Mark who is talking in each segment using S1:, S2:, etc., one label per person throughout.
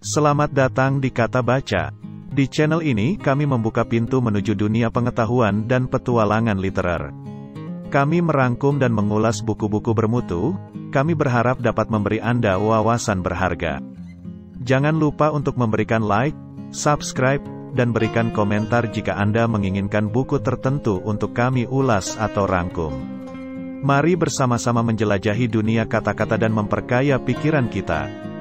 S1: Selamat datang di Kata Baca. Di channel ini kami membuka pintu menuju dunia pengetahuan dan petualangan literer. Kami merangkum dan mengulas buku-buku bermutu. Kami berharap dapat memberi Anda wawasan berharga. Jangan lupa untuk memberikan like, subscribe, dan berikan komentar jika Anda menginginkan buku tertentu untuk kami ulas atau rangkum. Mari bersama-sama menjelajahi dunia kata-kata dan memperkaya pikiran kita.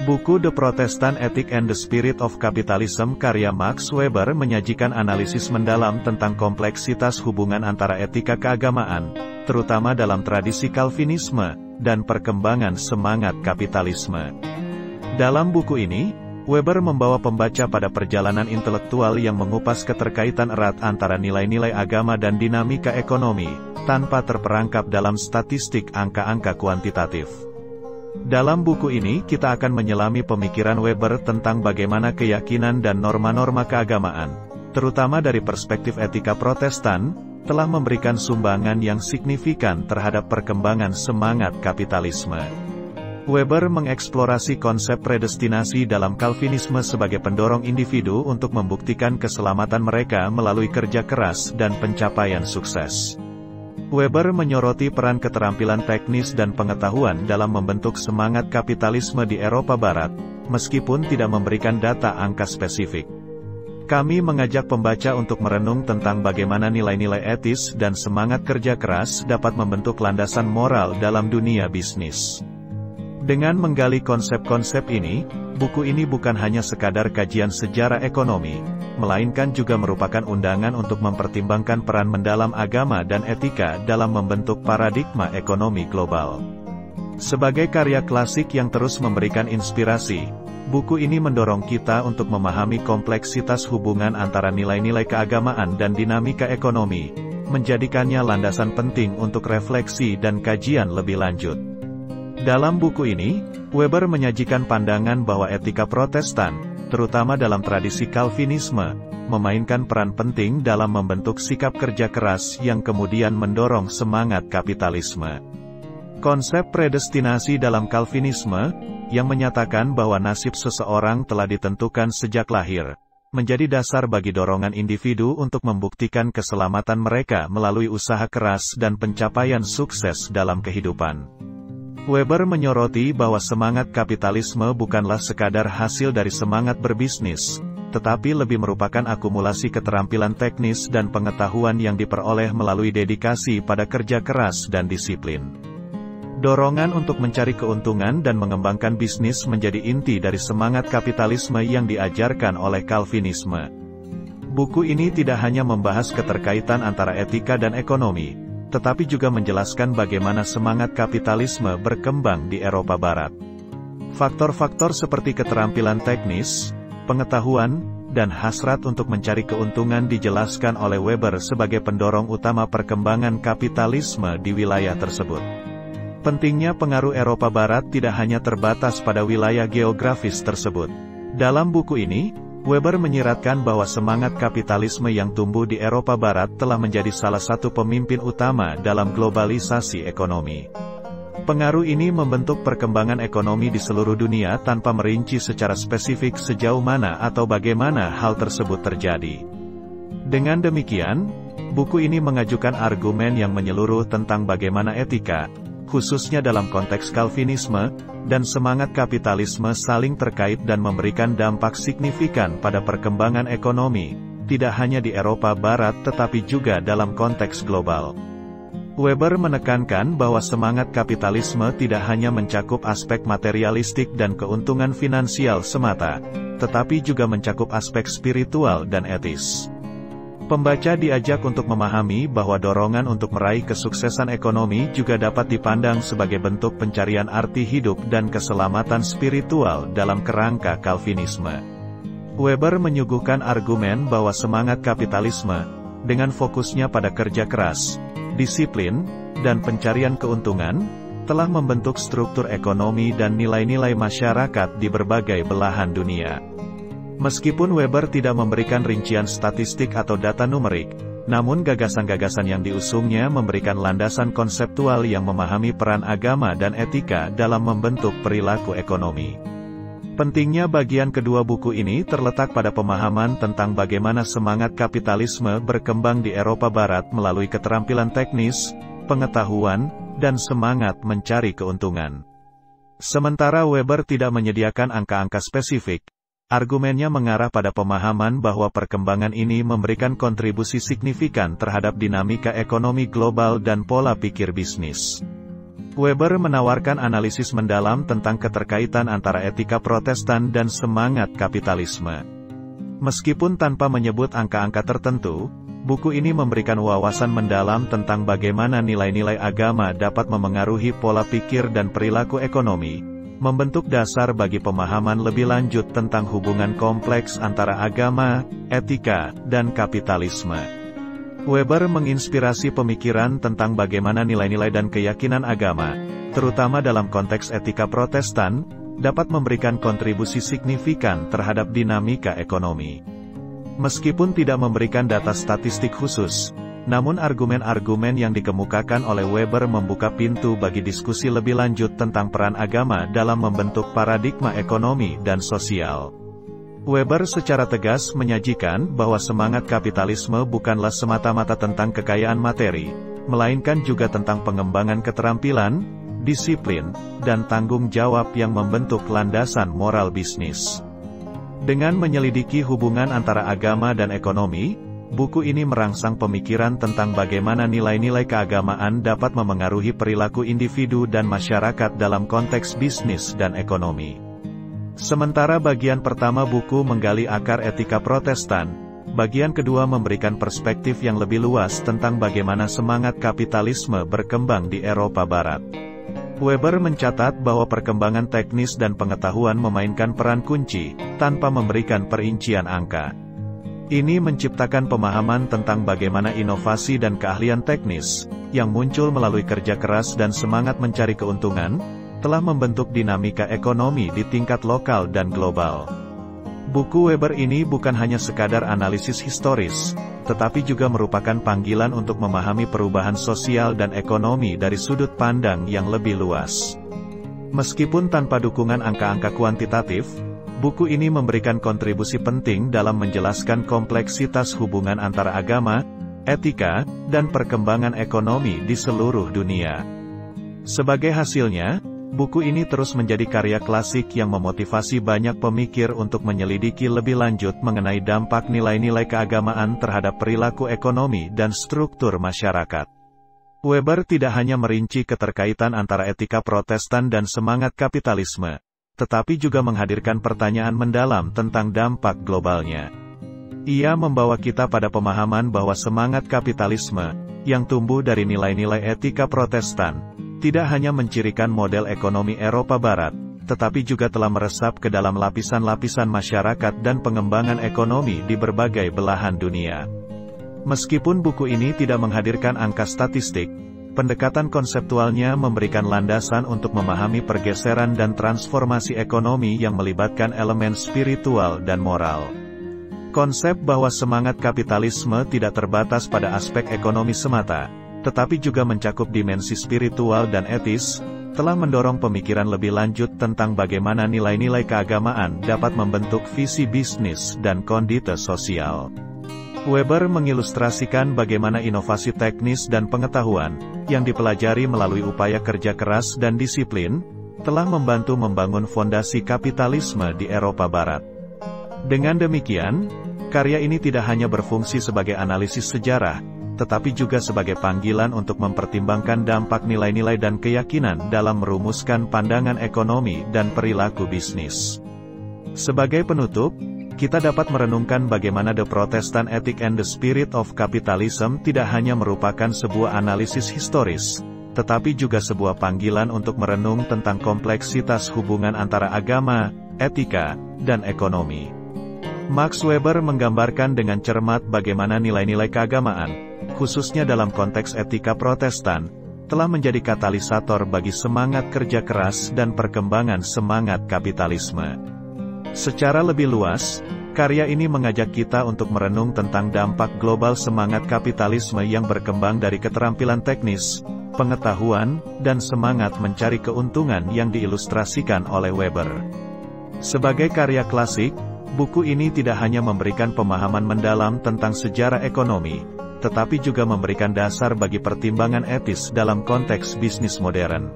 S1: Buku The Protestant Ethic and the Spirit of Capitalism karya Max Weber menyajikan analisis mendalam tentang kompleksitas hubungan antara etika keagamaan, terutama dalam tradisi Calvinisme, dan perkembangan semangat kapitalisme. Dalam buku ini, Weber membawa pembaca pada perjalanan intelektual yang mengupas keterkaitan erat antara nilai-nilai agama dan dinamika ekonomi, tanpa terperangkap dalam statistik angka-angka kuantitatif. Dalam buku ini kita akan menyelami pemikiran Weber tentang bagaimana keyakinan dan norma-norma keagamaan, terutama dari perspektif etika Protestan, telah memberikan sumbangan yang signifikan terhadap perkembangan semangat kapitalisme. Weber mengeksplorasi konsep predestinasi dalam Calvinisme sebagai pendorong individu untuk membuktikan keselamatan mereka melalui kerja keras dan pencapaian sukses. Weber menyoroti peran keterampilan teknis dan pengetahuan dalam membentuk semangat kapitalisme di Eropa Barat, meskipun tidak memberikan data angka spesifik. Kami mengajak pembaca untuk merenung tentang bagaimana nilai-nilai etis dan semangat kerja keras dapat membentuk landasan moral dalam dunia bisnis. Dengan menggali konsep-konsep ini, buku ini bukan hanya sekadar kajian sejarah ekonomi, melainkan juga merupakan undangan untuk mempertimbangkan peran mendalam agama dan etika dalam membentuk paradigma ekonomi global. Sebagai karya klasik yang terus memberikan inspirasi, buku ini mendorong kita untuk memahami kompleksitas hubungan antara nilai-nilai keagamaan dan dinamika ekonomi, menjadikannya landasan penting untuk refleksi dan kajian lebih lanjut. Dalam buku ini, Weber menyajikan pandangan bahwa etika Protestan, terutama dalam tradisi Calvinisme, memainkan peran penting dalam membentuk sikap kerja keras yang kemudian mendorong semangat kapitalisme. Konsep predestinasi dalam Calvinisme, yang menyatakan bahwa nasib seseorang telah ditentukan sejak lahir, menjadi dasar bagi dorongan individu untuk membuktikan keselamatan mereka melalui usaha keras dan pencapaian sukses dalam kehidupan. Weber menyoroti bahwa semangat kapitalisme bukanlah sekadar hasil dari semangat berbisnis, tetapi lebih merupakan akumulasi keterampilan teknis dan pengetahuan yang diperoleh melalui dedikasi pada kerja keras dan disiplin. Dorongan untuk mencari keuntungan dan mengembangkan bisnis menjadi inti dari semangat kapitalisme yang diajarkan oleh Calvinisme. Buku ini tidak hanya membahas keterkaitan antara etika dan ekonomi, tetapi juga menjelaskan bagaimana semangat kapitalisme berkembang di Eropa Barat. Faktor-faktor seperti keterampilan teknis, pengetahuan, dan hasrat untuk mencari keuntungan dijelaskan oleh Weber sebagai pendorong utama perkembangan kapitalisme di wilayah tersebut. Pentingnya pengaruh Eropa Barat tidak hanya terbatas pada wilayah geografis tersebut. Dalam buku ini, Weber menyiratkan bahwa semangat kapitalisme yang tumbuh di Eropa Barat telah menjadi salah satu pemimpin utama dalam globalisasi ekonomi. Pengaruh ini membentuk perkembangan ekonomi di seluruh dunia tanpa merinci secara spesifik sejauh mana atau bagaimana hal tersebut terjadi. Dengan demikian, buku ini mengajukan argumen yang menyeluruh tentang bagaimana etika, khususnya dalam konteks Calvinisme, dan semangat kapitalisme saling terkait dan memberikan dampak signifikan pada perkembangan ekonomi, tidak hanya di Eropa Barat tetapi juga dalam konteks global. Weber menekankan bahwa semangat kapitalisme tidak hanya mencakup aspek materialistik dan keuntungan finansial semata, tetapi juga mencakup aspek spiritual dan etis. Pembaca diajak untuk memahami bahwa dorongan untuk meraih kesuksesan ekonomi juga dapat dipandang sebagai bentuk pencarian arti hidup dan keselamatan spiritual dalam kerangka Calvinisme. Weber menyuguhkan argumen bahwa semangat kapitalisme, dengan fokusnya pada kerja keras, disiplin, dan pencarian keuntungan, telah membentuk struktur ekonomi dan nilai-nilai masyarakat di berbagai belahan dunia. Meskipun Weber tidak memberikan rincian statistik atau data numerik, Namun gagasan-gagasan yang diusungnya memberikan landasan konseptual yang memahami peran agama dan etika dalam membentuk perilaku ekonomi. Pentingnya bagian kedua buku ini terletak pada pemahaman tentang bagaimana semangat kapitalisme berkembang di Eropa Barat melalui keterampilan teknis, pengetahuan, dan semangat mencari keuntungan. Sementara Weber tidak menyediakan angka-angka spesifik, argumennya mengarah pada pemahaman bahwa perkembangan ini memberikan kontribusi signifikan terhadap dinamika ekonomi global dan pola pikir bisnis. Weber menawarkan analisis mendalam tentang keterkaitan antara etika Protestan dan semangat kapitalisme. Meskipun tanpa menyebut angka-angka tertentu, buku ini memberikan wawasan mendalam tentang bagaimana nilai-nilai agama dapat memengaruhi pola pikir dan perilaku ekonomi, membentuk dasar bagi pemahaman lebih lanjut tentang hubungan kompleks antara agama, etika, dan kapitalisme. Weber menginspirasi pemikiran tentang bagaimana nilai-nilai dan keyakinan agama, terutama dalam konteks etika Protestan, dapat memberikan kontribusi signifikan terhadap dinamika ekonomi. Meskipun tidak memberikan data statistik khusus, namun argumen-argumen yang dikemukakan oleh Weber membuka pintu bagi diskusi lebih lanjut tentang peran agama dalam membentuk paradigma ekonomi dan sosial. Weber secara tegas menyajikan bahwa semangat kapitalisme bukanlah semata-mata tentang kekayaan materi, melainkan juga tentang pengembangan keterampilan, disiplin, dan tanggung jawab yang membentuk landasan moral bisnis. Dengan menyelidiki hubungan antara agama dan ekonomi, buku ini merangsang pemikiran tentang bagaimana nilai-nilai keagamaan dapat memengaruhi perilaku individu dan masyarakat dalam konteks bisnis dan ekonomi. Sementara bagian pertama buku menggali akar etika Protestan, bagian kedua memberikan perspektif yang lebih luas tentang bagaimana semangat kapitalisme berkembang di Eropa Barat. Weber mencatat bahwa perkembangan teknis dan pengetahuan memainkan peran kunci, tanpa memberikan perincian angka. Ini menciptakan pemahaman tentang bagaimana inovasi dan keahlian teknis, yang muncul melalui kerja keras dan semangat mencari keuntungan, telah membentuk dinamika ekonomi di tingkat lokal dan global. Buku Weber ini bukan hanya sekadar analisis historis, tetapi juga merupakan panggilan untuk memahami perubahan sosial dan ekonomi dari sudut pandang yang lebih luas. Meskipun tanpa dukungan angka-angka kuantitatif, buku ini memberikan kontribusi penting dalam menjelaskan kompleksitas hubungan antara agama, etika, dan perkembangan ekonomi di seluruh dunia. Sebagai hasilnya, buku ini terus menjadi karya klasik yang memotivasi banyak pemikir untuk menyelidiki lebih lanjut mengenai dampak nilai-nilai keagamaan terhadap perilaku ekonomi dan struktur masyarakat. Weber tidak hanya merinci keterkaitan antara etika Protestan dan semangat kapitalisme, tetapi juga menghadirkan pertanyaan mendalam tentang dampak globalnya. Ia membawa kita pada pemahaman bahwa semangat kapitalisme, yang tumbuh dari nilai-nilai etika Protestan, tidak hanya mencirikan model ekonomi Eropa Barat, tetapi juga telah meresap ke dalam lapisan-lapisan masyarakat dan pengembangan ekonomi di berbagai belahan dunia. Meskipun buku ini tidak menghadirkan angka statistik, pendekatan konseptualnya memberikan landasan untuk memahami pergeseran dan transformasi ekonomi yang melibatkan elemen spiritual dan moral. Konsep bahwa semangat kapitalisme tidak terbatas pada aspek ekonomi semata, tetapi juga mencakup dimensi spiritual dan etis, telah mendorong pemikiran lebih lanjut tentang bagaimana nilai-nilai keagamaan dapat membentuk visi bisnis dan kondite sosial. Weber mengilustrasikan bagaimana inovasi teknis dan pengetahuan, yang dipelajari melalui upaya kerja keras dan disiplin, telah membantu membangun fondasi kapitalisme di Eropa Barat. Dengan demikian, karya ini tidak hanya berfungsi sebagai analisis sejarah, tetapi juga sebagai panggilan untuk mempertimbangkan dampak nilai-nilai dan keyakinan dalam merumuskan pandangan ekonomi dan perilaku bisnis. Sebagai penutup, kita dapat merenungkan bagaimana The Protestant Ethic and the Spirit of Capitalism tidak hanya merupakan sebuah analisis historis, tetapi juga sebuah panggilan untuk merenung tentang kompleksitas hubungan antara agama, etika, dan ekonomi. Max Weber menggambarkan dengan cermat bagaimana nilai-nilai keagamaan, khususnya dalam konteks etika Protestan, telah menjadi katalisator bagi semangat kerja keras dan perkembangan semangat kapitalisme. Secara lebih luas, Karya ini mengajak kita untuk merenung tentang dampak global semangat kapitalisme yang berkembang dari keterampilan teknis, pengetahuan, dan semangat mencari keuntungan yang diilustrasikan oleh Weber. Sebagai karya klasik, buku ini tidak hanya memberikan pemahaman mendalam tentang sejarah ekonomi, tetapi juga memberikan dasar bagi pertimbangan etis dalam konteks bisnis modern.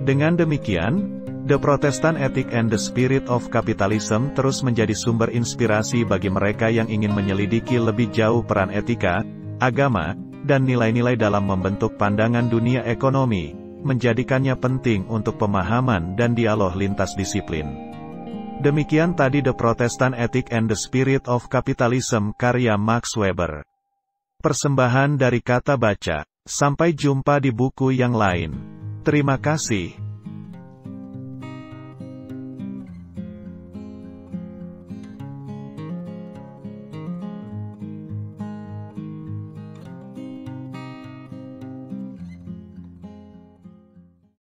S1: Dengan demikian, The Protestant Ethic and the Spirit of Capitalism terus menjadi sumber inspirasi bagi mereka yang ingin menyelidiki lebih jauh peran etika, agama, dan nilai-nilai dalam membentuk pandangan dunia ekonomi, menjadikannya penting untuk pemahaman dan dialog lintas disiplin. Demikian tadi The Protestant Ethic and the Spirit of Capitalism karya Max Weber. Persembahan dari Kata Baca. Sampai jumpa di buku yang lain. Terima kasih.